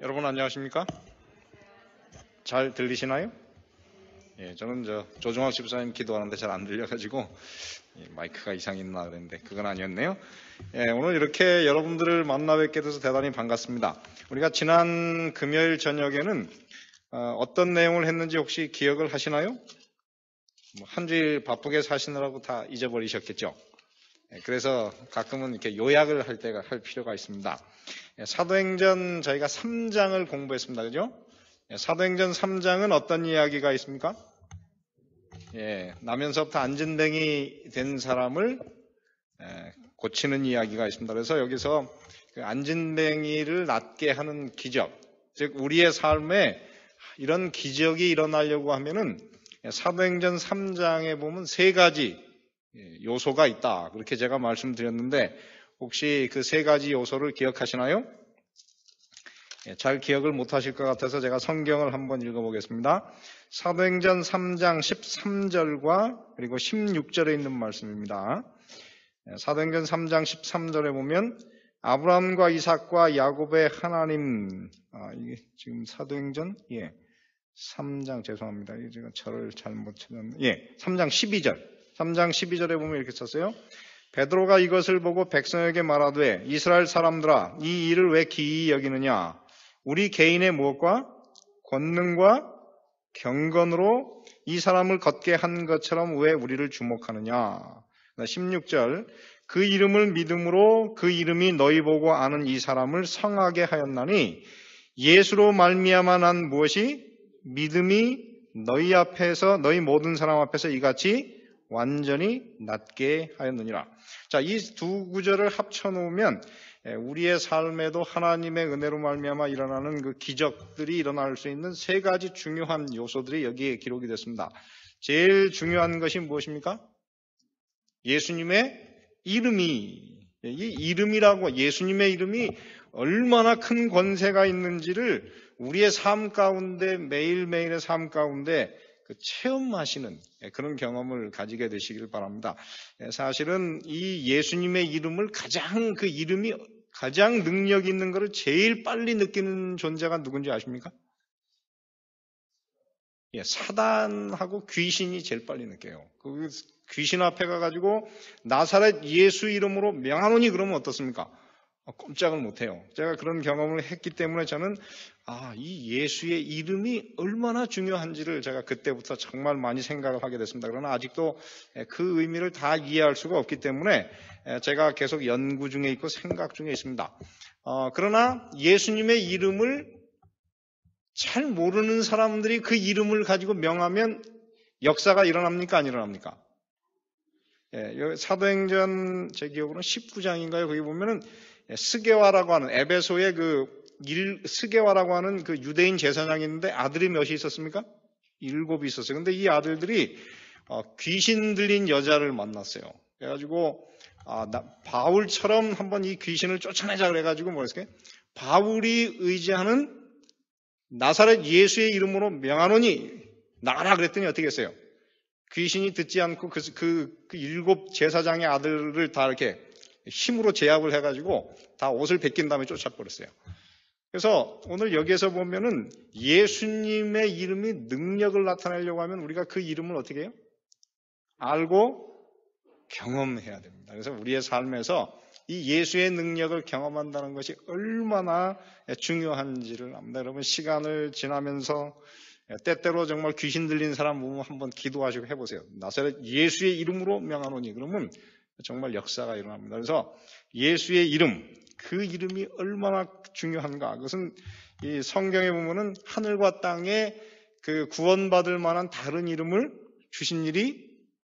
여러분 안녕하십니까? 잘 들리시나요? 예, 저는 조종학 집사님 기도하는데 잘 안 들려가지고 마이크가 이상이 있나 그랬는데 그건 아니었네요. 예, 오늘 이렇게 여러분들을 만나 뵙게 돼서 대단히 반갑습니다. 우리가 지난 금요일 저녁에는 어떤 내용을 했는지 혹시 기억을 하시나요? 한 주일 바쁘게 사시느라고 다 잊어버리셨겠죠? 예, 그래서 가끔은 이렇게 요약을 할 필요가 있습니다. 사도행전 저희가 3장을 공부했습니다. 그죠? 사도행전 3장은 어떤 이야기가 있습니까? 나면서부터 안진뱅이 된 사람을 고치는 이야기가 있습니다. 그래서 여기서 그 안진뱅이를 낫게 하는 기적, 즉 우리의 삶에 이런 기적이 일어나려고 하면은 사도행전 3장에 보면 세 가지 요소가 있다. 그렇게 제가 말씀드렸는데 혹시 그 세 가지 요소를 기억하시나요? 잘 기억을 못하실 것 같아서 제가 성경을 한번 읽어보겠습니다. 사도행전 3장 13절과 그리고 16절에 있는 말씀입니다. 사도행전 3장 13절에 보면 아브라함과 이삭과 야곱의 하나님, 이게 지금 사도행전 3장 죄송합니다. 제가 절을 잘못 찾았는데 3장 12절에 보면 이렇게 썼어요. 베드로가 이것을 보고 백성에게 말하되 이스라엘 사람들아 이 일을 왜 기이히 여기느냐 우리 개인의 무엇과 권능과 경건으로 이 사람을 걷게 한 것처럼 왜 우리를 주목하느냐. 16절 그 이름을 믿음으로 그 이름이 너희 보고 아는 이 사람을 성하게 하였나니 예수로 말미암아 난 무엇이 믿음이 너희 앞에서 너희 모든 사람 앞에서 이같이 완전히 낫게 하였느니라. 자, 이 두 구절을 합쳐놓으면 우리의 삶에도 하나님의 은혜로 말미암아 일어나는 그 기적들이 일어날 수 있는 세 가지 중요한 요소들이 여기에 기록이 됐습니다. 제일 중요한 것이 무엇입니까? 예수님의 이름이, 이 이름이라고 예수님의 이름이 얼마나 큰 권세가 있는지를 우리의 삶 가운데 매일매일의 삶 가운데 체험하시는 그런 경험을 가지게 되시길 바랍니다. 사실은 이 예수님의 이름을 그 이름이 가장 능력 있는 것을 제일 빨리 느끼는 존재가 누군지 아십니까? 사단하고 귀신이 제일 빨리 느껴요. 그 귀신 앞에 가가지고 나사렛 예수 이름으로 명하노니 그러면 어떻습니까? 꼼짝을 못해요. 제가 그런 경험을 했기 때문에 저는 이 예수의 이름이 얼마나 중요한지를 제가 그때부터 정말 많이 생각을 하게 됐습니다. 그러나 아직도 그 의미를 다 이해할 수가 없기 때문에 제가 계속 연구 중에 있고 생각 중에 있습니다. 그러나 예수님의 이름을 잘 모르는 사람들이 그 이름을 가지고 명하면 역사가 일어납니까? 안 일어납니까? 사도행전 제 기억으로는 19장인가요? 거기 보면은 스게와라고 하는 에베소의 스게와라고 하는 그 유대인 제사장이 있는데 아들이 몇이 있었습니까? 7이 있었어요. 근데 이 아들들이 귀신 들린 여자를 만났어요. 그래가지고 바울처럼 한번 이 귀신을 쫓아내자 그래가지고 뭐랬어요? 바울이 의지하는 나사렛 예수의 이름으로 명하노니 나가라 그랬더니 어떻게 했어요? 귀신이 듣지 않고 그 7 제사장의 아들을 다 이렇게 힘으로 제압을 해가지고 다 옷을 벗긴 다음에 쫓아버렸어요. 그래서 오늘 여기에서 보면은 예수님의 이름이 능력을 나타내려고 하면 우리가 그 이름을 어떻게 해요? 알고 경험해야 됩니다. 그래서 우리의 삶에서 이 예수의 능력을 경험한다는 것이 얼마나 중요한지를 압니다. 여러분 시간을 지나면서 때때로 정말 귀신 들린 사람 보면 한번 기도하시고 해보세요. 나사렛 예수의 이름으로 명하노니 그러면 정말 역사가 일어납니다. 그래서 예수의 이름, 그 이름이 얼마나 중요한가. 그것은 이 성경에 보면은 하늘과 땅에 그 구원받을 만한 다른 이름을 주신 일이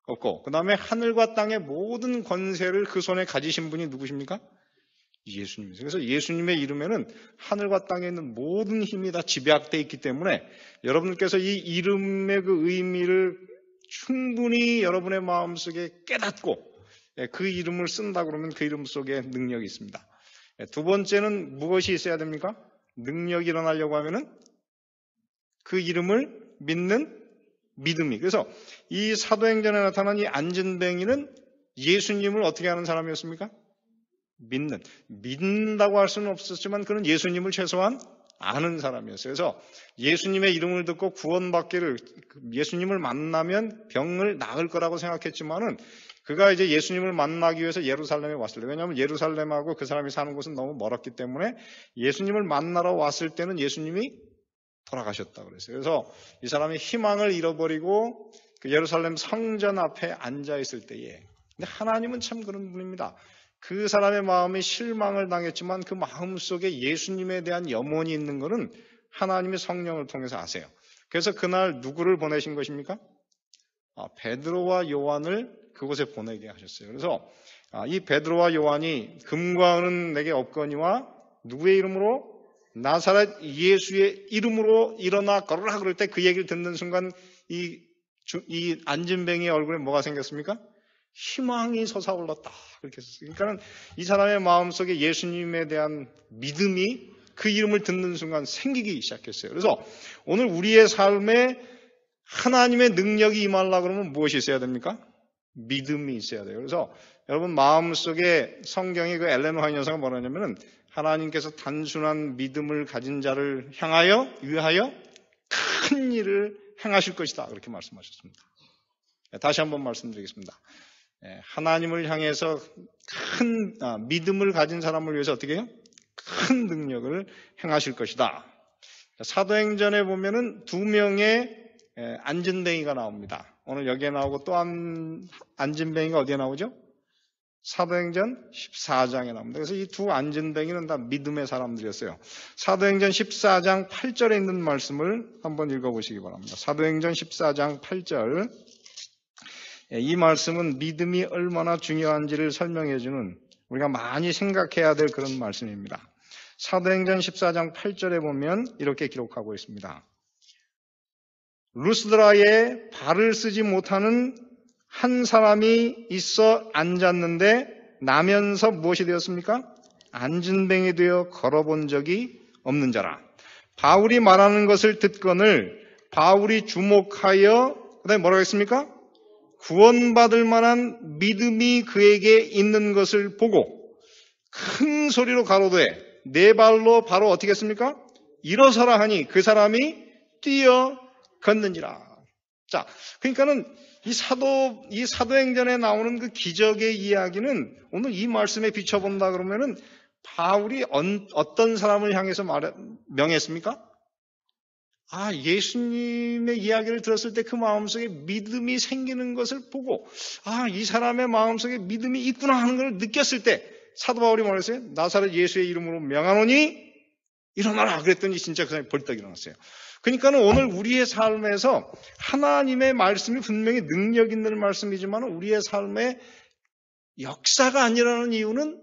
없고, 그 다음에 하늘과 땅의 모든 권세를 그 손에 가지신 분이 누구십니까? 예수님이세요. 그래서 예수님의 이름에는 하늘과 땅에 있는 모든 힘이 다 집약되어 있기 때문에 여러분께서 이 이름의 그 의미를 충분히 여러분의 마음속에 깨닫고 그 이름을 쓴다 그러면 그 이름 속에 능력이 있습니다. 두 번째는 무엇이 있어야 됩니까? 능력이 일어나려고 하면은 그 이름을 믿는 믿음이. 그래서 이 사도행전에 나타난 이 안진뱅이는 예수님을 어떻게 하는 사람이었습니까? 믿는다고 할 수는 없었지만 그는 예수님을 최소한 아는 사람이었어요. 그래서 예수님의 이름을 듣고 구원받기를, 예수님을 만나면 병을 나을 거라고 생각했지만은 그가 이제 예수님을 만나기 위해서 예루살렘에 왔을 때, 왜냐하면 예루살렘하고 그 사람이 사는 곳은 너무 멀었기 때문에 예수님을 만나러 왔을 때는 예수님이 돌아가셨다 그랬어요. 그래서 이 사람이 희망을 잃어버리고 그 예루살렘 성전 앞에 앉아 있을 때에, 근데 하나님은 참 그런 분입니다. 그 사람의 마음이 실망을 당했지만 그 마음 속에 예수님에 대한 염원이 있는 것은 하나님의 성령을 통해서 아세요. 그래서 그날 누구를 보내신 것입니까? 베드로와 요한을 그곳에 보내게 하셨어요. 그래서 이 베드로와 요한이 금과 은은 내게 없거니와 누구의 이름으로? 나사렛 예수의 이름으로 일어나 걸으라 그럴 때 그 얘기를 듣는 순간 이 안진뱅이의 얼굴에 뭐가 생겼습니까? 희망이 솟아올랐다. 그렇게 했었어요. 그러니까 이 사람의 마음속에 예수님에 대한 믿음이 그 이름을 듣는 순간 생기기 시작했어요. 그래서 오늘 우리의 삶에 하나님의 능력이 임하려고 그러면 무엇이 있어야 됩니까? 믿음이 있어야 돼요. 그래서 여러분 마음속에 성경의 그 엘렌 화이트 여사가 뭐라 하냐면은 하나님께서 단순한 믿음을 가진 자를 향하여 위하여 큰 일을 행하실 것이다. 그렇게 말씀하셨습니다. 다시 한번 말씀드리겠습니다. 하나님을 향해서 큰 믿음을 가진 사람을 위해서 어떻게 해요? 큰 능력을 행하실 것이다. 사도행전에 보면은 2명의 안진뱅이가 나옵니다. 오늘 여기에 나오고 또 안진뱅이가 어디에 나오죠? 사도행전 14장에 나옵니다. 그래서 이 두 안진뱅이는 다 믿음의 사람들이었어요. 사도행전 14장 8절에 있는 말씀을 한번 읽어보시기 바랍니다. 사도행전 14장 8절. 이 말씀은 믿음이 얼마나 중요한지를 설명해주는 우리가 많이 생각해야 될 그런 말씀입니다. 사도행전 14장 8절에 보면 이렇게 기록하고 있습니다. 루스드라에 발을 쓰지 못하는 한 사람이 있어 앉았는데 나면서 무엇이 되었습니까? 안진뱅이 되어 걸어본 적이 없는 자라. 바울이 말하는 것을 듣거늘 바울이 주목하여 그다음에 뭐라고 했습니까? 구원받을 만한 믿음이 그에게 있는 것을 보고 큰 소리로 가로되 네 발로 바로 어떻게 했습니까? 일어서라 하니 그 사람이 뛰어 걷는지라. 자, 그러니까는 이 사도행전에 나오는 그 기적의 이야기는 오늘 이 말씀에 비춰본다 그러면은 바울이 어떤 사람을 향해서 명했습니까? 예수님의 이야기를 들었을 때 그 마음속에 믿음이 생기는 것을 보고, 이 사람의 마음속에 믿음이 있구나 하는 걸 느꼈을 때, 사도 바울이 말했어요. 나사렛 예수의 이름으로 명하노니 일어나라. 그랬더니 진짜 그 사람이 벌떡 일어났어요. 그러니까는 오늘 우리의 삶에서 하나님의 말씀이 분명히 능력 있는 말씀이지만 우리의 삶에 역사가 안 일어나는 이유는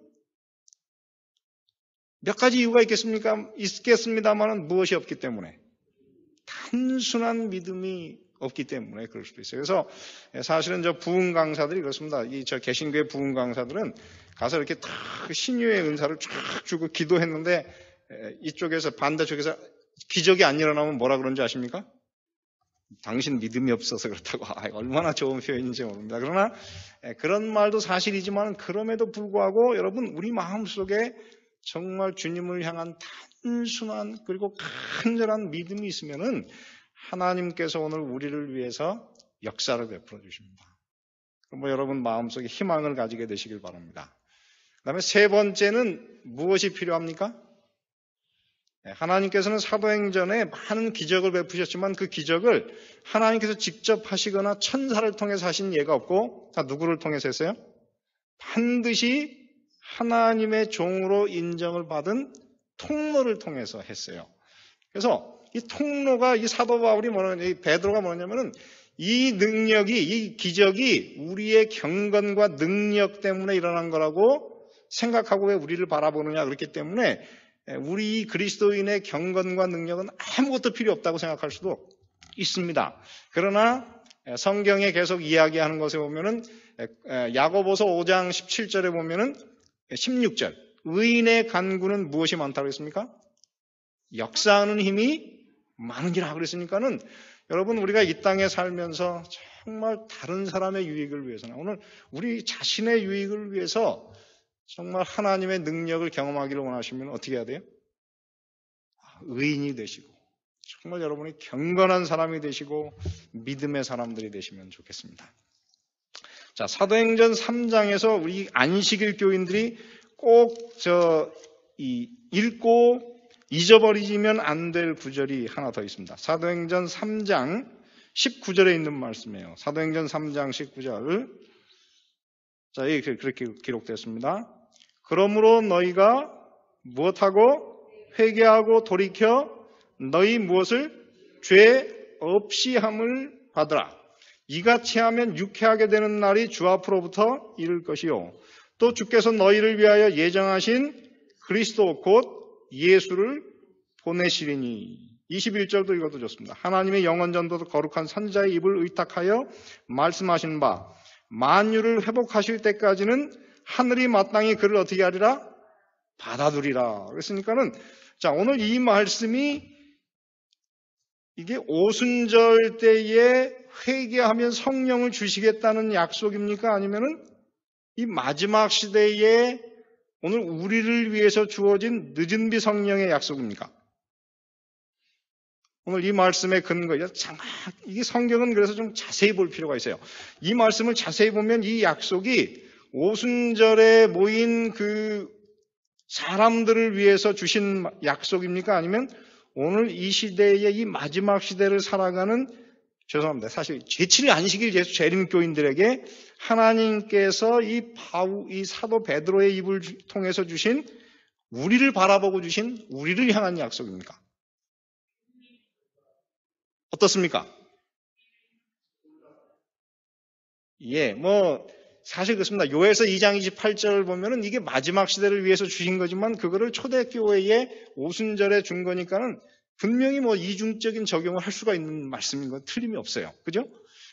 몇 가지 이유가 있겠습니다만 무엇이 없기 때문에? 단순한 믿음이 없기 때문에 그럴 수도 있어요. 그래서 사실은 저 부흥 강사들이 그렇습니다. 저 개신교의 부흥 강사들은 가서 이렇게 다 신유의 은사를 쫙 주고 기도했는데 이쪽에서 반대쪽에서 기적이 안 일어나면 뭐라 그런지 아십니까? 당신 믿음이 없어서 그렇다고. 얼마나 좋은 표현인지 모릅니다. 그러나 그런 말도 사실이지만 그럼에도 불구하고 여러분 우리 마음속에 정말 주님을 향한 단순한 그리고 간절한 믿음이 있으면은 하나님께서 오늘 우리를 위해서 역사를 베풀어 주십니다. 그럼 여러분 마음속에 희망을 가지게 되시길 바랍니다. 그다음에 세 번째는 무엇이 필요합니까? 하나님께서는 사도행전에 많은 기적을 베푸셨지만 그 기적을 하나님께서 직접 하시거나 천사를 통해서 하신 예가 없고 다 누구를 통해서 했어요? 반드시 하나님의 종으로 인정을 받은 통로를 통해서 했어요. 그래서 이 통로가 이 사도 바울이 이 베드로가 뭐냐면은 이 능력이 이 기적이 우리의 경건과 능력 때문에 일어난 거라고 생각하고 왜 우리를 바라보느냐 그렇기 때문에 우리 그리스도인의 경건과 능력은 아무것도 필요 없다고 생각할 수도 있습니다. 그러나 성경에 계속 이야기하는 것에 보면은 야고보서 5장 17절에 보면은 16절 의인의 간구는 무엇이 많다고 했습니까? 역사하는 힘이 많으니라 그랬으니까는 여러분 우리가 이 땅에 살면서 정말 다른 사람의 유익을 위해서나 오늘 우리 자신의 유익을 위해서 정말 하나님의 능력을 경험하기를 원하시면 어떻게 해야 돼요? 의인이 되시고 정말 여러분이 경건한 사람이 되시고 믿음의 사람들이 되시면 좋겠습니다. 자, 사도행전 3장에서 우리 안식일 교인들이 꼭 읽고 잊어버리면 안 될 구절이 하나 더 있습니다. 사도행전 3장 19절에 있는 말씀이에요. 사도행전 3장 19절. 자, 그렇게 기록됐습니다. 그러므로 너희가 무엇하고 회개하고 돌이켜 너희 무엇을 죄 없이 함을 받으라. 이같이 하면 유쾌하게 되는 날이 주 앞으로부터 이를 것이요. 또 주께서 너희를 위하여 예정하신 그리스도 곧 예수를 보내시리니. 21절도 읽어도 좋습니다. 하나님의 영원전도도 거룩한 선지자의 입을 의탁하여 말씀하신 바 만유를 회복하실 때까지는 하늘이 마땅히 그를 어떻게 하리라? 받아두리라. 그랬으니까는 자, 오늘 이 말씀이 이게 오순절 때에 회개하면 성령을 주시겠다는 약속입니까? 아니면은 이 마지막 시대에 오늘 우리를 위해서 주어진 늦은비 성령의 약속입니까? 오늘 이 말씀의 근거예요. 이게 성경은 그래서 좀 자세히 볼 필요가 있어요. 이 말씀을 자세히 보면 이 약속이 오순절에 모인 그 사람들을 위해서 주신 약속입니까? 아니면 오늘 이 시대의 이 마지막 시대를 살아가는 죄송합니다. 사실 제7일 안식일 예수 재림교인들에게 하나님께서 이 사도 베드로의 입을 통해서 주신 우리를 바라보고 주신 우리를 향한 약속입니까? 어떻습니까? 예, 사실 그렇습니다. 요에서 2장 28절을 보면은 이게 마지막 시대를 위해서 주신 거지만 그거를 초대교회에 오순절에 준 거니까는 분명히 이중적인 적용을 할 수가 있는 말씀인 건 틀림이 없어요. 그죠?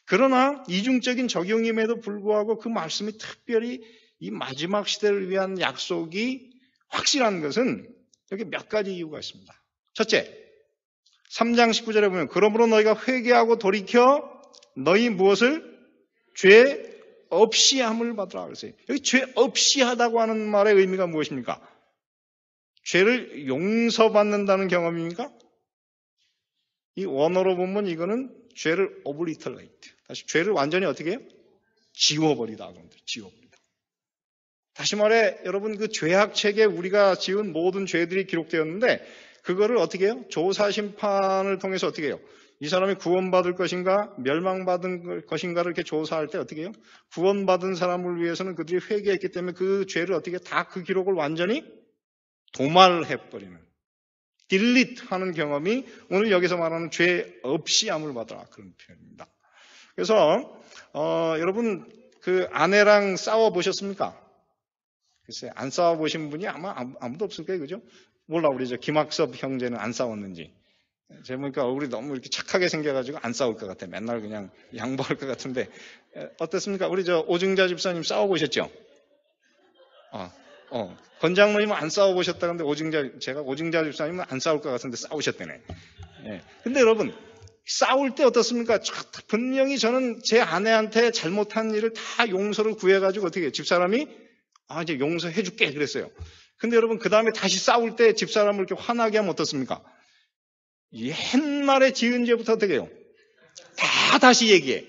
그러나 이중적인 적용임에도 불구하고 그 말씀이 특별히 이 마지막 시대를 위한 약속이 확실한 것은 여기 몇 가지 이유가 있습니다. 첫째, 3장 19절에 보면 그러므로 너희가 회개하고 돌이켜 너희 무엇을? 죄 없이 함을 받으라 그랬어요. 여기 죄 없이 하다고 하는 말의 의미가 무엇입니까? 죄를 용서받는다는 경험입니까? 이 원어로 보면 이거는 죄를 obliterate. 다시 죄를 완전히 어떻게 해요? 지워버리다. 지워버리다. 다시 말해 여러분 그 죄악책에 우리가 지은 모든 죄들이 기록되었는데 그거를 어떻게 해요? 조사심판을 통해서 어떻게 해요? 이 사람이 구원받을 것인가 멸망받은 것인가를 이렇게 조사할 때 어떻게 해요? 구원받은 사람을 위해서는 그들이 회개했기 때문에 그 죄를 어떻게 다 그 기록을 완전히 도말해버리는 딜리트 하는 경험이 오늘 여기서 말하는 죄 없이 함을 받아라 그런 표현입니다. 그래서 여러분 그 아내랑 싸워보셨습니까? 글쎄 안 싸워보신 분이 아마 아무도 없을 거예요. 그죠? 몰라 우리 김학섭 형제는 안 싸웠는지. 제가 보니까 얼굴이 너무 이렇게 착하게 생겨가지고 안 싸울 것 같아. 맨날 그냥 양보할 것 같은데 어떻습니까? 우리 오증자 집사님 싸워보셨죠? 권장로님은 안 싸워보셨다 근데 제가 오증자 집사님은 안 싸울 것 같은데 싸우셨다네. 예. 근데 여러분 싸울 때 어떻습니까? 분명히 저는 제 아내한테 잘못한 일을 다 용서를 구해가지고 어떻게 해요? 집사람이 이제 용서해줄게 그랬어요. 근데 여러분 그 다음에 다시 싸울 때 집사람을 이렇게 화나게 하면 어떻습니까? 옛날에 지은 죄부터 어떻게 해요? 다 다시 얘기해.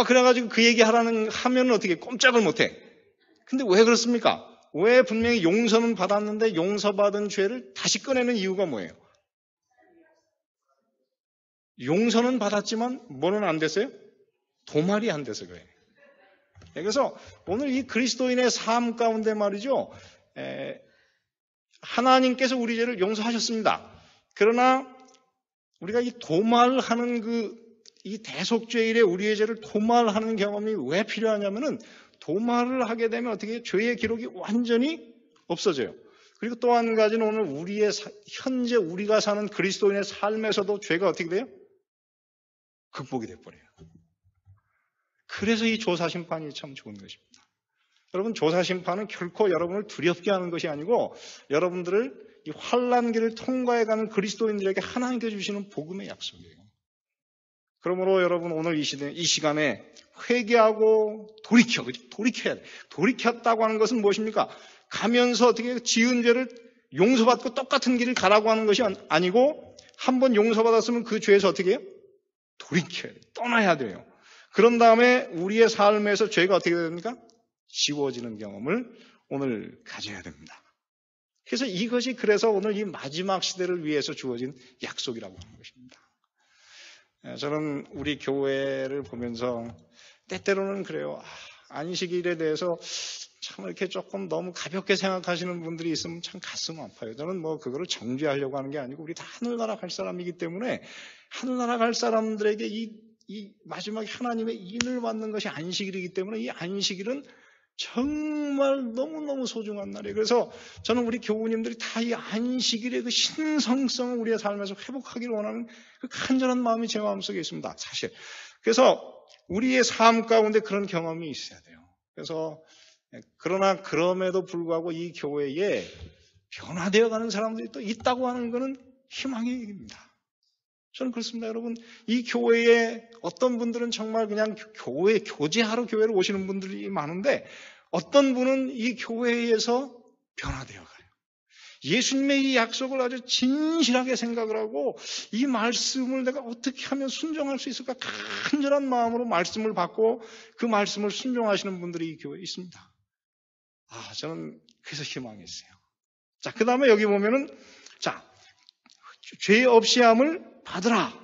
그래가지고 그 얘기 하면 어떻게 꼼짝을 못해. 근데 왜 그렇습니까? 왜 분명히 용서는 받았는데 용서받은 죄를 다시 꺼내는 이유가 뭐예요? 용서는 받았지만 뭐는 안 됐어요? 도말이 안 돼서 그래요. 그래서 오늘 이 그리스도인의 삶 가운데 말이죠. 하나님께서 우리 죄를 용서하셨습니다. 그러나 우리가 이 도말하는 이 대속죄일에 우리의 죄를 도말하는 경험이 왜 필요하냐면은 도말을 하게 되면 어떻게 죄의 기록이 완전히 없어져요. 그리고 또 한 가지는 오늘 현재 우리가 사는 그리스도인의 삶에서도 죄가 어떻게 돼요? 극복이 돼버려요. 그래서 이 조사심판이 참 좋은 것입니다. 여러분 조사심판은 결코 여러분을 두렵게 하는 것이 아니고 여러분들을 이 환난기를 통과해가는 그리스도인들에게 하나님께 주시는 복음의 약속이에요. 그러므로 여러분 오늘 이 시간에 회개하고 돌이켜야 돼. 돌이켰다고 하는 것은 무엇입니까? 가면서 어떻게 지은 죄를 용서받고 똑같은 길을 가라고 하는 것이 아니고 한번 용서받았으면 그 죄에서 어떻게 해요? 돌이켜야 돼요. 떠나야 돼요. 그런 다음에 우리의 삶에서 죄가 어떻게 됩니까? 지워지는 경험을 오늘 가져야 됩니다. 그래서 이것이 그래서 오늘 이 마지막 시대를 위해서 주어진 약속이라고 하는 것입니다. 저는 우리 교회를 보면서 때때로는 그래요. 안식일에 대해서 참 이렇게 조금 너무 가볍게 생각하시는 분들이 있으면 참 가슴 아파요. 저는 뭐 그거를 정죄하려고 하는 게 아니고 우리 다 하늘나라 갈 사람이기 때문에 하늘나라 갈 사람들에게 이 마지막에 하나님의 인을 받는 것이 안식일이기 때문에 이 안식일은 정말 너무너무 소중한 날이에요. 그래서 저는 우리 교우님들이 다 이 안식일의 그 신성성을 우리의 삶에서 회복하기를 원하는 그 간절한 마음이 제 마음속에 있습니다. 사실. 그래서 우리의 삶 가운데 그런 경험이 있어야 돼요. 그래서 그러나 그럼에도 불구하고 이 교회에 변화되어 가는 사람들이 또 있다고 하는 것은 희망의 얘기입니다. 저는 그렇습니다. 여러분, 이 교회에 어떤 분들은 정말 그냥 교제하러 교회를 오시는 분들이 많은데 어떤 분은 이 교회에서 변화되어 가요. 예수님의 이 약속을 아주 진실하게 생각을 하고 이 말씀을 내가 어떻게 하면 순종할 수 있을까 간절한 마음으로 말씀을 받고 그 말씀을 순종하시는 분들이 이 교회에 있습니다. 저는 그래서 희망이 있어요. 자, 그 다음에 여기 보면은 죄 없이 함을 받으라.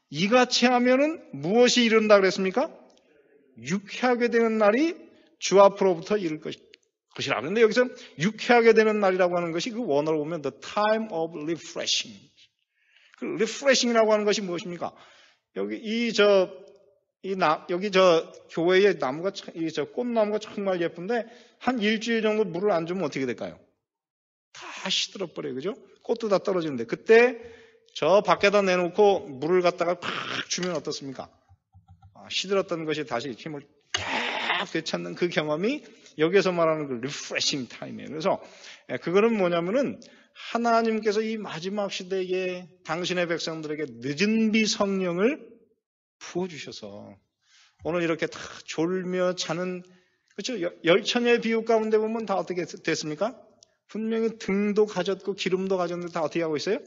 이같이 하면은 무엇이 이른다 그랬습니까? 유쾌하게 되는 날이 주 앞으로부터 이를 것이라. 그런데 여기서 유쾌하게 되는 날이라고 하는 것이 그 원어로 보면 the time of refreshing. 그 refreshing이라고 하는 것이 무엇입니까? 여기 여기 교회의 나무가 꽃나무가 정말 예쁜데 한 일주일 정도 물을 안 주면 어떻게 될까요? 다 시들어 버려요. 그죠? 꽃도 다 떨어지는데 그때 저 밖에다 내놓고 물을 갖다가 팍 주면 어떻습니까? 시들었던 것이 다시 힘을 딱 되찾는 그 경험이 여기서 말하는 그 리프레싱 타임이에요. 그래서 그거는 뭐냐면은 하나님께서 이 마지막 시대에 당신의 백성들에게 늦은 비 성령을 부어주셔서 오늘 이렇게 다 졸며 자는 그렇죠? 열처녀의 비유 가운데 보면 다 어떻게 됐습니까? 분명히 등도 가졌고 기름도 가졌는데 다 어떻게 하고 있어요?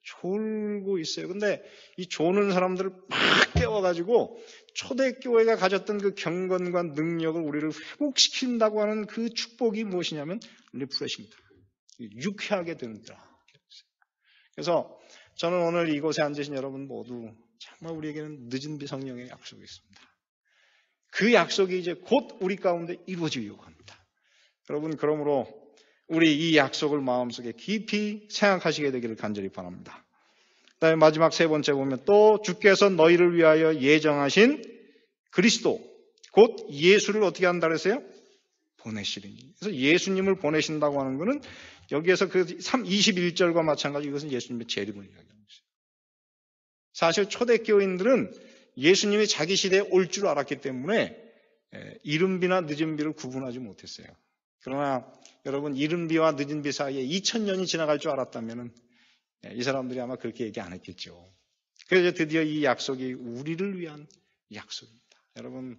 졸고 있어요. 근데 이 조는 사람들을 막 깨워가지고 초대교회가 가졌던 그 경건과 능력을 우리를 회복시킨다고 하는 그 축복이 무엇이냐면 리프레싱입니다. 유쾌하게 되는다. 그래서 저는 오늘 이곳에 앉으신 여러분 모두 정말 우리에게는 늦은 비 성령의 약속이 있습니다. 그 약속이 이제 곧 우리 가운데 이루어지려고 합니다. 여러분 그러므로 우리 이 약속을 마음속에 깊이 생각하시게 되기를 간절히 바랍니다. 그다음에 마지막 세 번째 보면 또 주께서 너희를 위하여 예정하신 그리스도 곧 예수를 어떻게 한다 그랬어요? 보내시리니. 그래서 예수님을 보내신다고 하는 것은 여기에서 그 21절과 마찬가지 이것은 예수님의 재림을 이야기하는 것이죠. 사실 초대교인들은 예수님이 자기 시대에 올 줄 알았기 때문에 이른 비나 늦은 비를 구분하지 못했어요. 그러나 여러분 이른 비와 늦은 비 사이에 2000년이 지나갈 줄 알았다면 이 사람들이 아마 그렇게 얘기 안 했겠죠. 그래서 드디어 이 약속이 우리를 위한 약속입니다. 여러분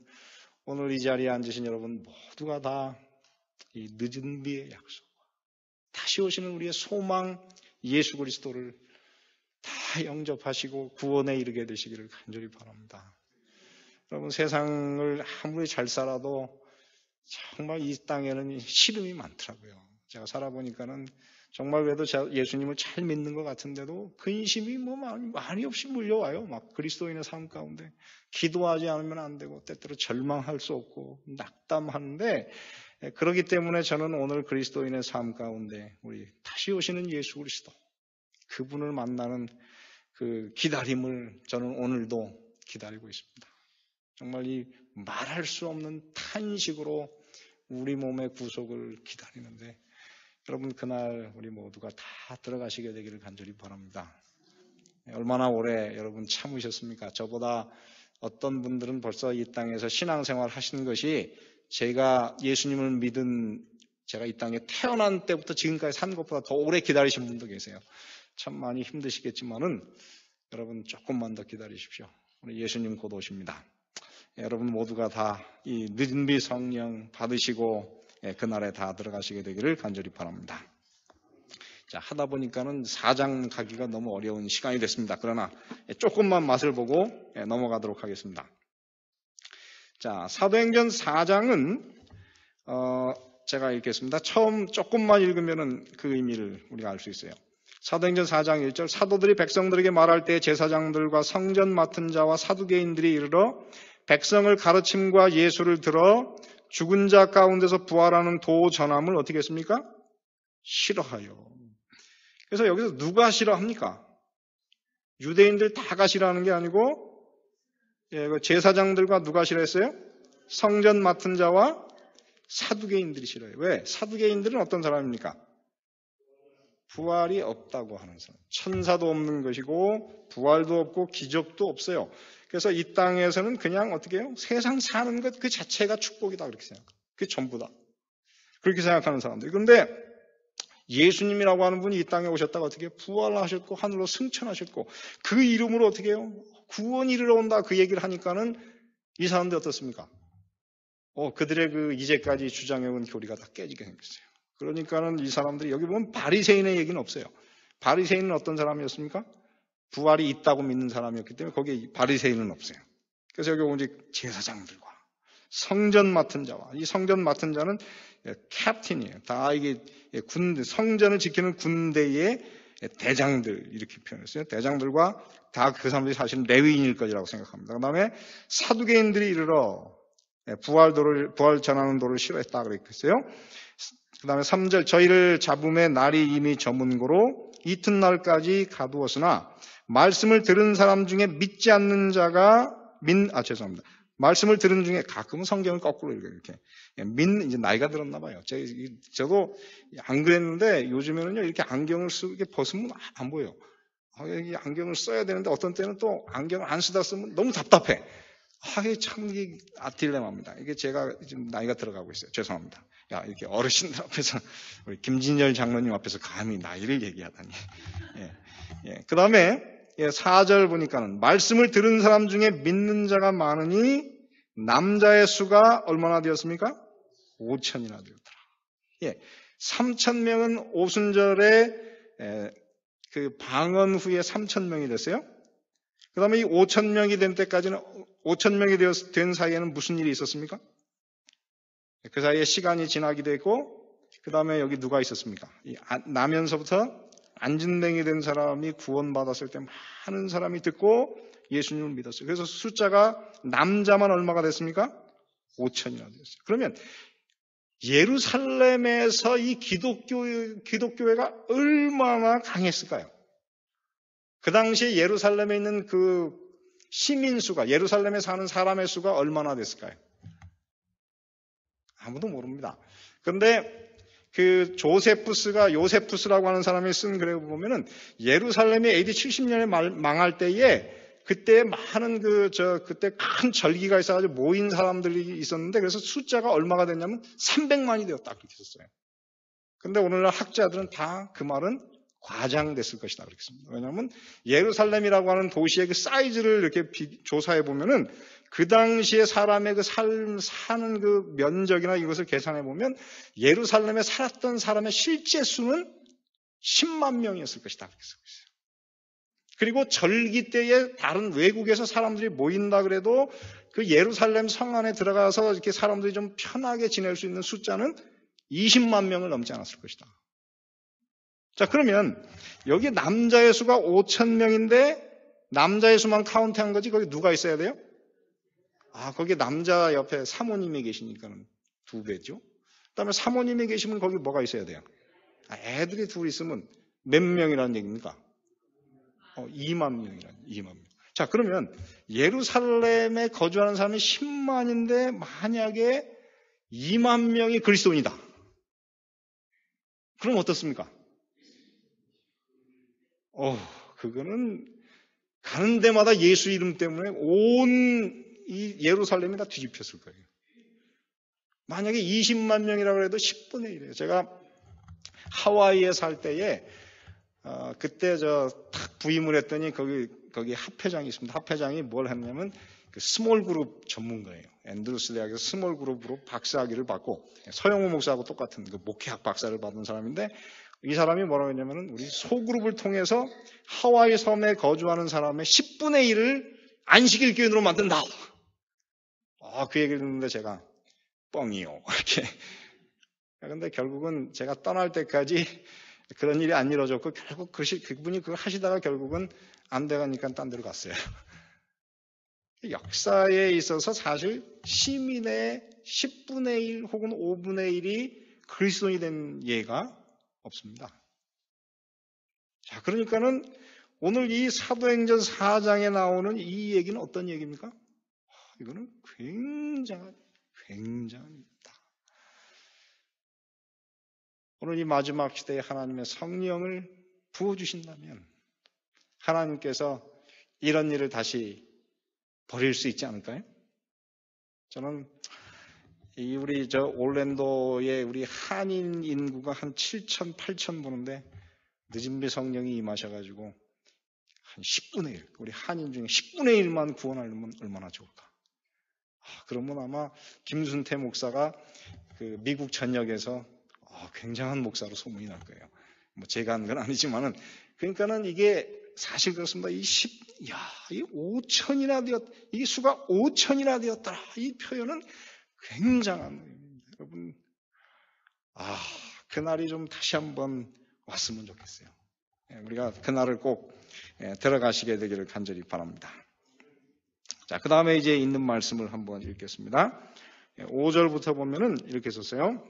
오늘 이 자리에 앉으신 여러분 모두가 다 이 늦은 비의 약속 다시 오시는 우리의 소망 예수 그리스도를 다 영접하시고 구원에 이르게 되시기를 간절히 바랍니다. 여러분 세상을 아무리 잘 살아도 정말 이 땅에는 시름이 많더라고요. 제가 살아보니까는 정말 그래도 예수님을 잘 믿는 것 같은데도 근심이 뭐 많이 없이 물려와요. 막 그리스도인의 삶 가운데 기도하지 않으면 안 되고 때때로 절망할 수 없고 낙담하는데 그렇기 때문에 저는 오늘 그리스도인의 삶 가운데 우리 다시 오시는 예수 그리스도 그분을 만나는 그 기다림을 저는 오늘도 기다리고 있습니다. 정말 이 말할 수 없는 탄식으로 우리 몸의 구속을 기다리는데 여러분 그날 우리 모두가 다 들어가시게 되기를 간절히 바랍니다. 얼마나 오래 여러분 참으셨습니까? 저보다 어떤 분들은 벌써 이 땅에서 신앙생활 하신 것이 제가 예수님을 믿은 제가 이 땅에 태어난 때부터 지금까지 산 것보다 더 오래 기다리신 분도 계세요. 참 많이 힘드시겠지만은 여러분 조금만 더 기다리십시오. 우리 예수님 곧 오십니다. 여러분 모두가 다 이 늦은 비 성령 받으시고 그날에 다 들어가시게 되기를 간절히 바랍니다. 자, 하다 보니까는 4장 가기가 너무 어려운 시간이 됐습니다. 그러나 조금만 맛을 보고 넘어가도록 하겠습니다. 자, 사도행전 4장은 제가 읽겠습니다. 처음 조금만 읽으면은 그 의미를 우리가 알 수 있어요. 사도행전 4장 1절 사도들이 백성들에게 말할 때 제사장들과 성전 맡은 자와 사두개인들이 이르러 백성을 가르침과 예수를 들어 죽은 자 가운데서 부활하는 도 전함을 어떻게 했습니까? 싫어하여. 그래서 여기서 누가 싫어합니까? 유대인들 다가 싫어하는 게 아니고 제사장들과 누가 싫어했어요? 성전 맡은 자와 사두개인들이 싫어해요. 왜? 사두개인들은 어떤 사람입니까? 부활이 없다고 하는 사람. 천사도 없는 것이고 부활도 없고 기적도 없어요. 그래서 이 땅에서는 그냥 어떻게 해요? 세상 사는 것 그 자체가 축복이다 그렇게 생각해요. 그게 전부다. 그렇게 생각하는 사람들. 그런데 예수님이라고 하는 분이 이 땅에 오셨다가 어떻게 해요? 부활하셨고 하늘로 승천하셨고 그 이름으로 어떻게 해요? 구원이 이르러 온다 그 얘기를 하니까는 이 사람들 어떻습니까? 그들의 그 이제까지 주장해온 교리가 다 깨지게 생겼어요. 그러니까는 이 사람들이 여기 보면 바리새인의 얘기는 없어요. 바리새인은 어떤 사람이었습니까? 부활이 있다고 믿는 사람이었기 때문에 거기에 바리새인은 없어요. 그래서 여기 오직 제사장들과 성전 맡은 자와 이 성전 맡은 자는 캡틴이에요. 다 이게 군대, 성전을 지키는 군대의 대장들 이렇게 표현했어요. 대장들과 다 그 사람들이 사실은 레위인일 것이라고 생각합니다. 그 다음에 사두개인들이 이르러 부활 전하는 도를 싫어했다 그랬어요. 그 다음에 3절 저희를 잡음의 날이 이미 저문고로 이튿날까지 가두었으나 말씀을 들은 사람 중에 믿지 않는 자가 죄송합니다. 말씀을 들은 중에 가끔은 성경을 거꾸로 이렇게 이제 나이가 들었나 봐요. 저도 안 그랬는데 요즘에는요 이렇게 안경을 쓰고 이렇게 벗으면 안 보여요. 이 안경을 써야 되는데 어떤 때는 또 안경을 안 쓰다 쓰면 너무 답답해. 이게 참 딜레마입니다. 이게 제가 지금 나이가 들어가고 있어요. 죄송합니다. 이렇게 어르신들 앞에서 우리 김진열 장로님 앞에서 감히 나이를 얘기하다니. 그 다음에 4절 보니까는 말씀을 들은 사람 중에 믿는 자가 많으니 남자의 수가 얼마나 되었습니까? 5천이나 되었더라. 3,000명은 오순절에 그 방언 후에 3,000명이 됐어요. 그 다음에 이 5,000명이 된 때까지는 5,000명이 된 사이에는 무슨 일이 있었습니까? 그 사이에 시간이 지나기도 했고 그 다음에 여기 누가 있었습니까? 나면서부터 안진뱅이 된 사람이 구원받았을 때 많은 사람이 듣고 예수님을 믿었어요. 그래서 숫자가 남자만 얼마가 됐습니까? 5천이나 됐어요. 그러면 예루살렘에서 이 기독교회가 얼마나 강했을까요? 그 당시에 예루살렘에 있는 그 시민 수가, 예루살렘에 사는 사람의 수가 얼마나 됐을까요? 아무도 모릅니다. 그런데 그 요세푸스라고 하는 사람이 쓴 글에 보면은 예루살렘이 AD 70년에 망할 때에 그때 많은 그때 큰 절기가 있어가지고 모인 사람들이 있었는데 그래서 숫자가 얼마가 됐냐면 300만이 되었다 그렇게 썼어요. 근데 오늘날 학자들은 다 그 말은 과장됐을 것이다 그렇게 씁니다. 왜냐하면 예루살렘이라고 하는 도시의 그 사이즈를 이렇게 조사해 보면은 그 당시에 사람의 그 사는 그 면적이나 이것을 계산해 보면 예루살렘에 살았던 사람의 실제 수는 10만 명이었을 것이다 그렇게 쓰고 있어요. 그리고 절기 때에 다른 외국에서 사람들이 모인다 그래도 그 예루살렘 성 안에 들어가서 이렇게 사람들이 좀 편하게 지낼 수 있는 숫자는 20만 명을 넘지 않았을 것이다. 자, 그러면 여기 남자의 수가 5,000명인데 남자의 수만 카운트한 거지 거기 누가 있어야 돼요? 거기 남자 옆에 사모님이 계시니까는 2배죠. 그다음에 사모님이 계시면 거기 뭐가 있어야 돼요? 애들이 둘 있으면 몇 명이라는 얘기입니까? 2만 명이라는 2만 명. 자, 그러면 예루살렘에 거주하는 사람이 10만인데 만약에 2만 명이 그리스도인이다. 그럼 어떻습니까? 그거는 가는 데마다 예수 이름 때문에 온 이 예루살렘이 다 뒤집혔을 거예요. 만약에 20만 명이라고 해도 10분의 1이에요. 제가 하와이에 살 때에 그때 딱 부임을 했더니 거기 합회장이 있습니다. 합회장이 뭘 했냐면 그 스몰 그룹 전문가예요. 앤드루스 대학에서 스몰 그룹으로 박사학위를 받고 서영호 목사하고 똑같은 그 목회학 박사를 받은 사람인데 이 사람이 뭐라고 했냐면은 우리 소그룹을 통해서 하와이 섬에 거주하는 사람의 10분의 1을 안식일 교인으로 만든다. 그 얘기를 듣는데 제가 뻥이요. 이렇게. 그런데 결국은 제가 떠날 때까지 그런 일이 안 이루어졌고 결국 그분이 그걸 하시다가 결국은 안 돼가니까 딴 데로 갔어요. 역사에 있어서 사실 시민의 10분의 1 혹은 5분의 1이 그리스도인이 된 예가 없습니다. 자, 그러니까는 오늘 이 사도행전 4장에 나오는 이 얘기는 어떤 얘기입니까? 이거는 굉장합니다. 오늘 이 마지막 시대에 하나님의 성령을 부어주신다면 하나님께서 이런 일을 다시 버릴 수 있지 않을까요? 저는 우리 올랜도에 우리 한인 인구가 한 7천, 8천 보는데 늦은비 성령이 임하셔가지고 한 10분의 1, 우리 한인 중에 10분의 1만 구원하려면 얼마나 좋을까? 그러면 아마 김순태 목사가 그 미국 전역에서 굉장한 목사로 소문이 날 거예요. 뭐 제가 한 건 아니지만은 그러니까는 이게 사실 그렇습니다. 이 5천이나 되었, 이 수가 5천이나 되었더라. 이 표현은 굉장한 의미입니다. 여러분, 그날이 좀 다시 한번 왔으면 좋겠어요. 우리가 그날을 꼭 들어가시게 되기를 간절히 바랍니다. 자, 그 다음에 이제 있는 말씀을 한번 읽겠습니다. 5절부터 보면은 이렇게 썼어요.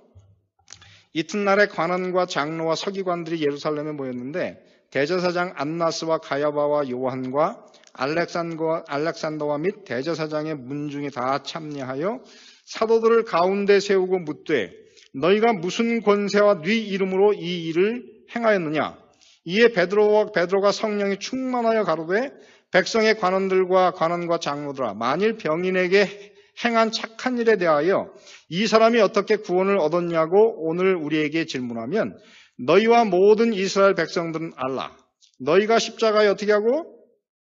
이튿날에 관원과 장로와 서기관들이 예루살렘에 모였는데 대제사장 안나스와 가야바와 요한과 알렉산더와 및 대제사장의 문중이 다 참여하여 사도들을 가운데 세우고 묻되 너희가 무슨 권세와 네 이름으로 이 일을 행하였느냐? 이에 베드로가 성령이 충만하여 가로되 백성의 관원과 장로들아 만일 병인에게 행한 착한 일에 대하여 이 사람이 어떻게 구원을 얻었냐고 오늘 우리에게 질문하면 너희와 모든 이스라엘 백성들은 알라. 너희가 십자가에 어떻게 하고?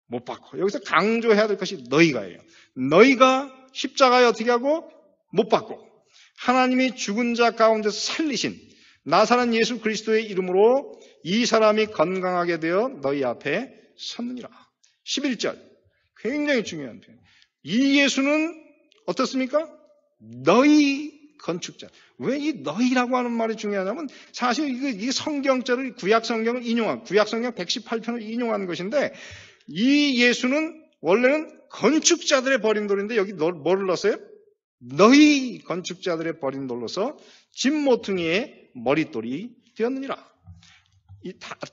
못 박고. 여기서 강조해야 될 것이 너희가예요. 너희가 십자가에 어떻게 하고? 못 박고. 하나님이 죽은 자 가운데서 살리신 나사렛 예수 그리스도의 이름으로 이 사람이 건강하게 되어 너희 앞에 섰느니라. 11절. 굉장히 중요한 표현. 이 예수는 어떻습니까? 너희 건축자. 왜 이 너희라고 하는 말이 중요하냐면 사실 이 성경절을 구약 성경을 구약 성경 118편을 인용한 것인데 이 예수는 원래는 건축자들의 버린 돌인데 여기 뭐를 넣었어요? 너희 건축자들의 버린 돌로서 집 모퉁이의 머릿돌이 되었느니라.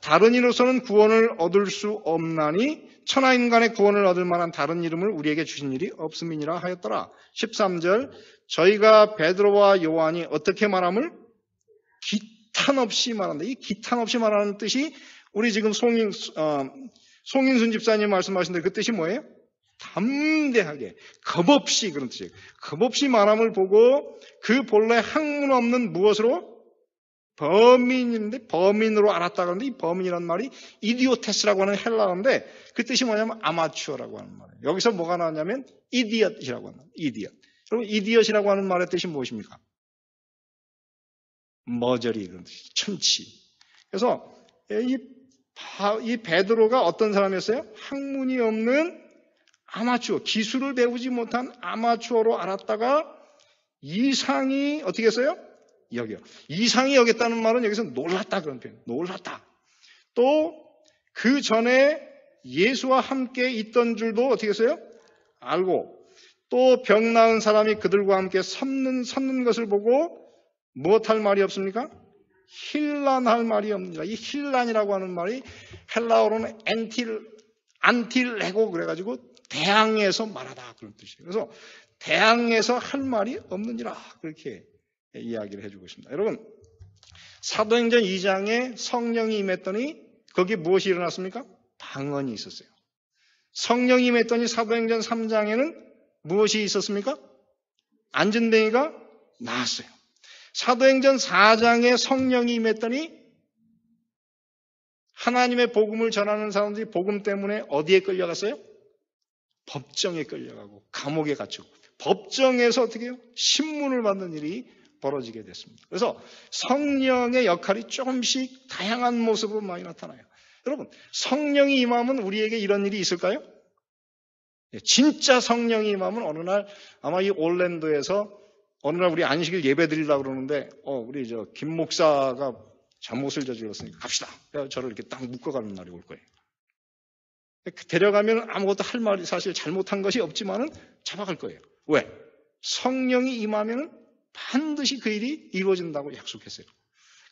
다른 이로서는 구원을 얻을 수 없나니 천하인간의 구원을 얻을 만한 다른 이름을 우리에게 주신 일이 없음이니라 하였더라. 13절 저희가 베드로와 요한이 어떻게 말함을? 기탄 없이 말한다. 이 기탄 없이 말하는 뜻이 우리 지금 송인순 집사님 말씀하신 대로 그 뜻이 뭐예요? 담대하게, 겁없이 그런 뜻이에요. 겁없이 말함을 보고 그 본래 학문 없는 무엇으로? 범인인데 범인으로 알았다 그러는데 이 범인이라는 말이 이디오테스라고 하는 헬라어인데 그 뜻이 뭐냐면 아마추어라고 하는 말이에요. 여기서 뭐가 나왔냐면 이디엇이라고 하는 말이에요. 이디엇. 여러분 이디엇이라고 하는 말의 뜻이 무엇입니까? 머저리 그런 뜻이죠. 천치. 그래서 이 베드로가 어떤 사람이었어요? 학문이 없는 아마추어, 기술을 배우지 못한 아마추어로 알았다가 이상이 어떻게 했어요? 여겨. 이상이 여겼다는 말은 여기서 놀랐다 그런 표현. 놀랐다. 또 그 전에 예수와 함께 있던 줄도 어떻게 했어요? 알고 또 병 나은 사람이 그들과 함께 섰는 것을 보고 무엇할 말이 없습니까? 힐란할 말이 없느니라. 이 힐란이라고 하는 말이 헬라어로는 안틸레고 그래가지고 대항해서 말하다 그런 뜻이에요. 그래서 대항해서 할 말이 없느니라 그렇게 이야기를 해주고 있습니다. 여러분 사도행전 2장에 성령이 임했더니 거기 무엇이 일어났습니까? 방언이 있었어요. 성령이 임했더니 사도행전 3장에는 무엇이 있었습니까? 안진뱅이가 나았어요. 사도행전 4장에 성령이 임했더니 하나님의 복음을 전하는 사람들이 복음 때문에 어디에 끌려갔어요? 법정에 끌려가고 감옥에 갇히고 법정에서 어떻게 해요? 신문을 받는 일이 벌어지게 됐습니다. 그래서 성령의 역할이 조금씩 다양한 모습으로 많이 나타나요. 여러분, 성령이 임하면 우리에게 이런 일이 있을까요? 진짜 성령이 임하면 어느 날 아마 이 올랜도에서 어느 날 우리 안식일 예배 드리려고 그러는데 우리 김 목사가 잘못을 저질렀으니까 갑시다. 저를 이렇게 딱 묶어가는 날이 올 거예요. 데려가면 아무것도 할 말이 사실 잘못한 것이 없지만은 잡아갈 거예요. 왜? 성령이 임하면 반드시 그 일이 이루어진다고 약속했어요.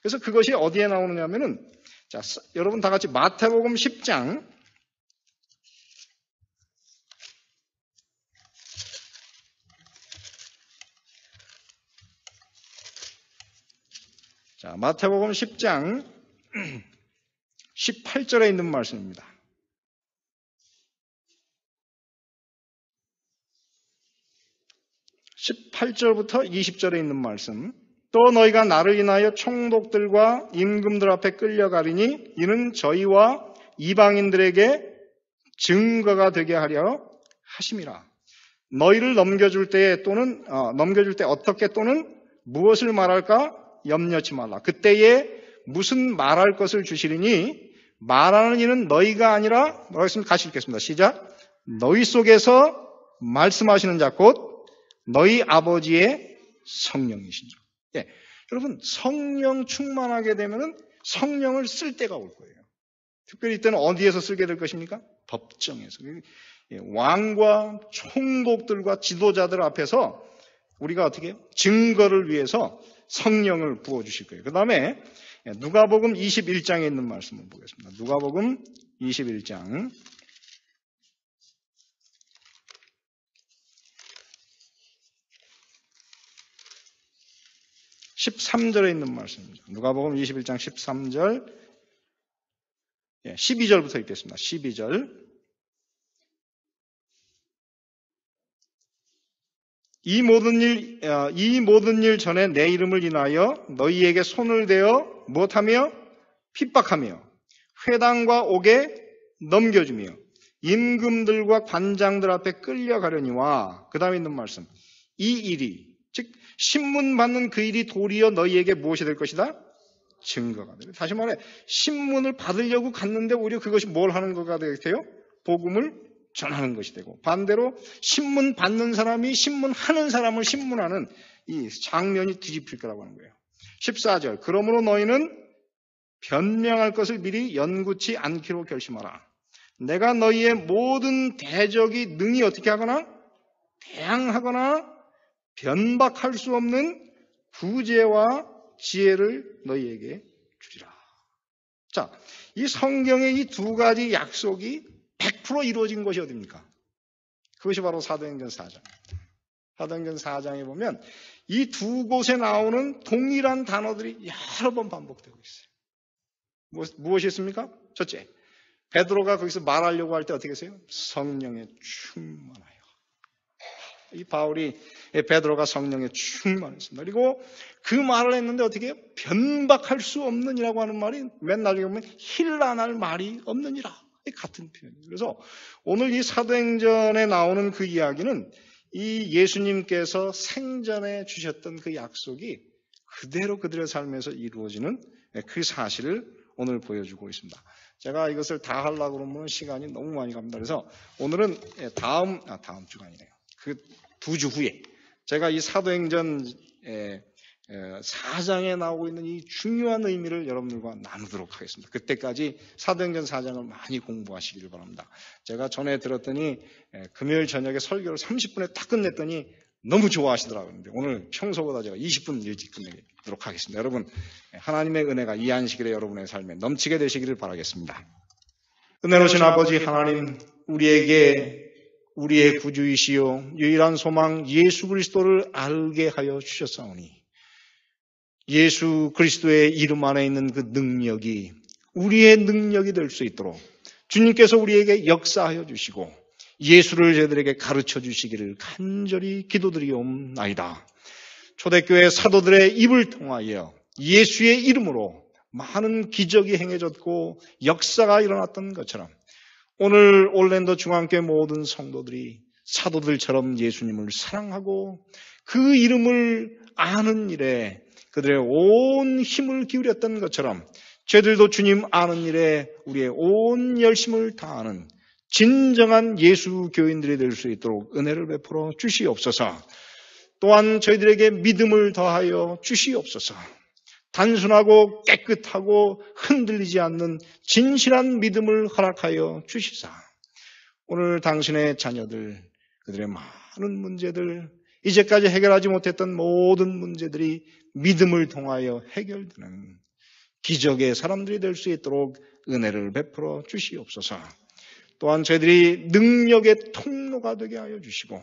그래서 그것이 어디에 나오느냐면은 자, 여러분 다 같이 마태복음 10장 자, 마태복음 10장 18절에 있는 말씀입니다. 18절부터 20절에 있는 말씀. 또 너희가 나를 인하여 총독들과 임금들 앞에 끌려가리니 이는 저희와 이방인들에게 증거가 되게 하려 하심이라. 너희를 넘겨줄 때 어떻게 또는 무엇을 말할까 염려치 말라. 그때에 무슨 말할 것을 주시리니 말하는 이는 너희가 아니라 뭐라고 했습니까? 같이 읽겠습니다. 시작. 너희 속에서 말씀하시는 자 곧 너희 아버지의 성령이시니라. 예, 여러분 성령 충만하게 되면은 성령을 쓸 때가 올 거예요. 특별히 이때는 어디에서 쓰게 될 것입니까? 법정에서. 왕과 총독들과 지도자들 앞에서 우리가 어떻게 증거를 위해서 성령을 부어주실 거예요. 그 다음에 누가복음 21장에 있는 말씀을 보겠습니다. 누가복음 21장 13절에 있는 말씀입니다. 누가복음 21장 13절 12절부터 읽겠습니다. 12절 이 모든 일 전에 내 이름을 인하여 너희에게 손을 대어 무엇하며 핍박하며 회당과 옥에 넘겨주며 임금들과 관장들 앞에 끌려가려니와 그 다음에 있는 말씀 이 일이 즉 신문 받는 그 일이 도리어 너희에게 무엇이 될 것이다? 증거가 돼요. 다시 말해 신문을 받으려고 갔는데 오히려 그것이 뭘 하는 거가 되요? 복음을 전하는 것이 되고 반대로 신문 받는 사람이 신문하는 사람을 신문하는 이 장면이 뒤집힐 거라고 하는 거예요. 14절 그러므로 너희는 변명할 것을 미리 연구치 않기로 결심하라. 내가 너희의 모든 대적이 능히 어떻게 하거나 대항하거나 변박할 수 없는 구제와 지혜를 너희에게 주리라. 자, 이 성경의 이 두 가지 약속이 100% 이루어진 것이 어디입니까? 그것이 바로 사도행전 4장. 사도행전 4장에 보면 이 두 곳에 나오는 동일한 단어들이 여러 번 반복되고 있어요. 무엇이 있습니까? 첫째, 베드로가 거기서 말하려고 할 때 어떻게 했어요? 성령에 충만하여. 이 바울이 베드로가 성령에 충만했습니다. 그리고 그 말을 했는데 어떻게 해요? 변박할 수 없느니라고 하는 말이 맨 나중에 보면 힐난할 말이 없느니라. 같은 표현이에요. 그래서 오늘 이 사도행전에 나오는 그 이야기는 이 예수님께서 생전에 주셨던 그 약속이 그대로 그들의 삶에서 이루어지는 그 사실을 오늘 보여주고 있습니다. 제가 이것을 다 하려고 그러면 시간이 너무 많이 갑니다. 그래서 오늘은 다음 주가 아니네요. 그 2주 후에 제가 이 사도행전 4장에 나오고 있는 이 중요한 의미를 여러분들과 나누도록 하겠습니다. 그때까지 사도행전 4장을 많이 공부하시길 바랍니다. 제가 전에 들었더니 금요일 저녁에 설교를 30분에 딱 끝냈더니 너무 좋아하시더라고요. 오늘 평소보다 제가 20분 일찍 끝내도록 하겠습니다. 여러분 하나님의 은혜가 이 안식일에 여러분의 삶에 넘치게 되시기를 바라겠습니다. 은혜로우신 아버지 하나님, 우리의 구주이시요 유일한 소망 예수 그리스도를 알게 하여 주셨사오니 예수 그리스도의 이름 안에 있는 그 능력이 우리의 능력이 될 수 있도록 주님께서 우리에게 역사하여 주시고 예수를 저희들에게 가르쳐 주시기를 간절히 기도드리옵나이다. 초대교회 사도들의 입을 통하여 예수의 이름으로 많은 기적이 행해졌고 역사가 일어났던 것처럼 오늘 올랜도 중앙교회 모든 성도들이 사도들처럼 예수님을 사랑하고 그 이름을 아는 일에 그들의 온 힘을 기울였던 것처럼 저희들도 주님 아는 일에 우리의 온 열심을 다하는 진정한 예수 교인들이 될 수 있도록 은혜를 베풀어 주시옵소서. 또한 저희들에게 믿음을 더하여 주시옵소서. 단순하고 깨끗하고 흔들리지 않는 진실한 믿음을 허락하여 주시사 오늘 당신의 자녀들 그들의 많은 문제들 이제까지 해결하지 못했던 모든 문제들이 믿음을 통하여 해결되는 기적의 사람들이 될 수 있도록 은혜를 베풀어 주시옵소서. 또한 저희들이 능력의 통로가 되게 하여 주시고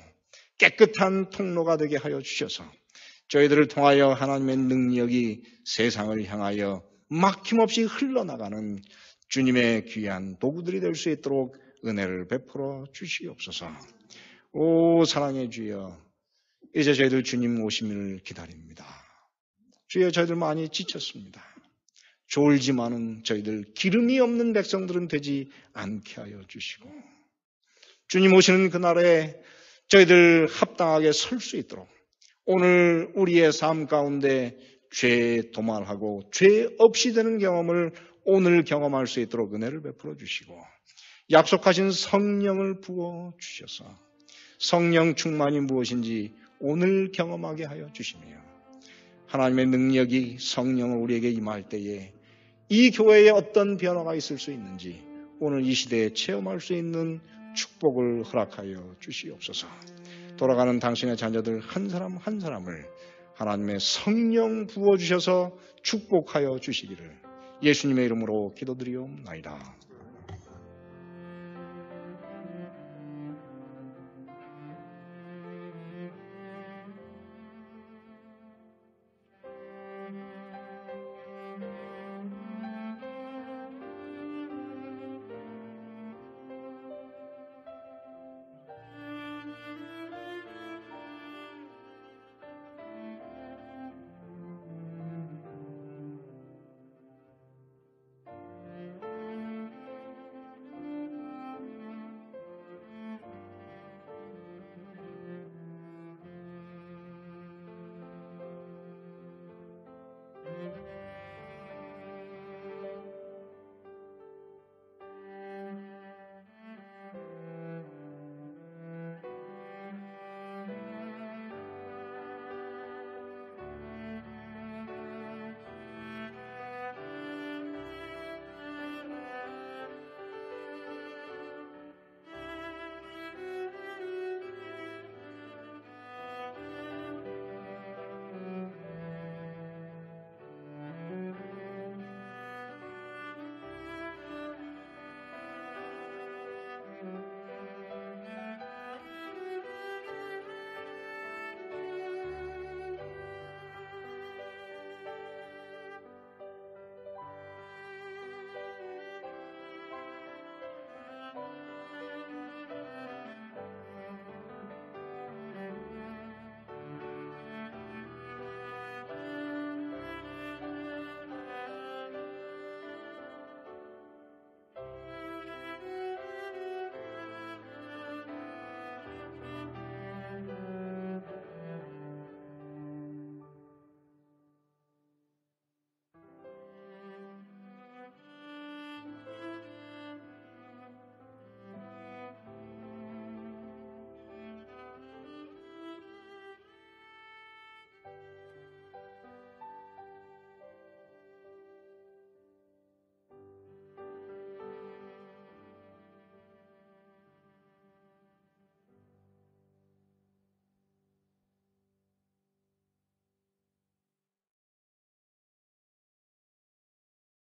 깨끗한 통로가 되게 하여 주셔서 저희들을 통하여 하나님의 능력이 세상을 향하여 막힘없이 흘러나가는 주님의 귀한 도구들이 될 수 있도록 은혜를 베풀어 주시옵소서. 오 사랑의 주여, 이제 저희들 주님 오심을 기다립니다. 주여, 저희들 많이 지쳤습니다. 졸지만은 저희들 기름이 없는 백성들은 되지 않게 하여 주시고 주님 오시는 그날에 저희들 합당하게 설 수 있도록 오늘 우리의 삶 가운데 죄 도말하고 죄 없이 되는 경험을 오늘 경험할 수 있도록 은혜를 베풀어 주시고 약속하신 성령을 부어 주셔서 성령 충만이 무엇인지 오늘 경험하게 하여 주시며 하나님의 능력이 성령을 우리에게 임할 때에 이 교회에 어떤 변화가 있을 수 있는지 오늘 이 시대에 체험할 수 있는 축복을 허락하여 주시옵소서. 돌아가는 당신의 자녀들 한 사람 한 사람을 하나님의 성령 부어주셔서 축복하여 주시기를 예수님의 이름으로 기도드리옵나이다.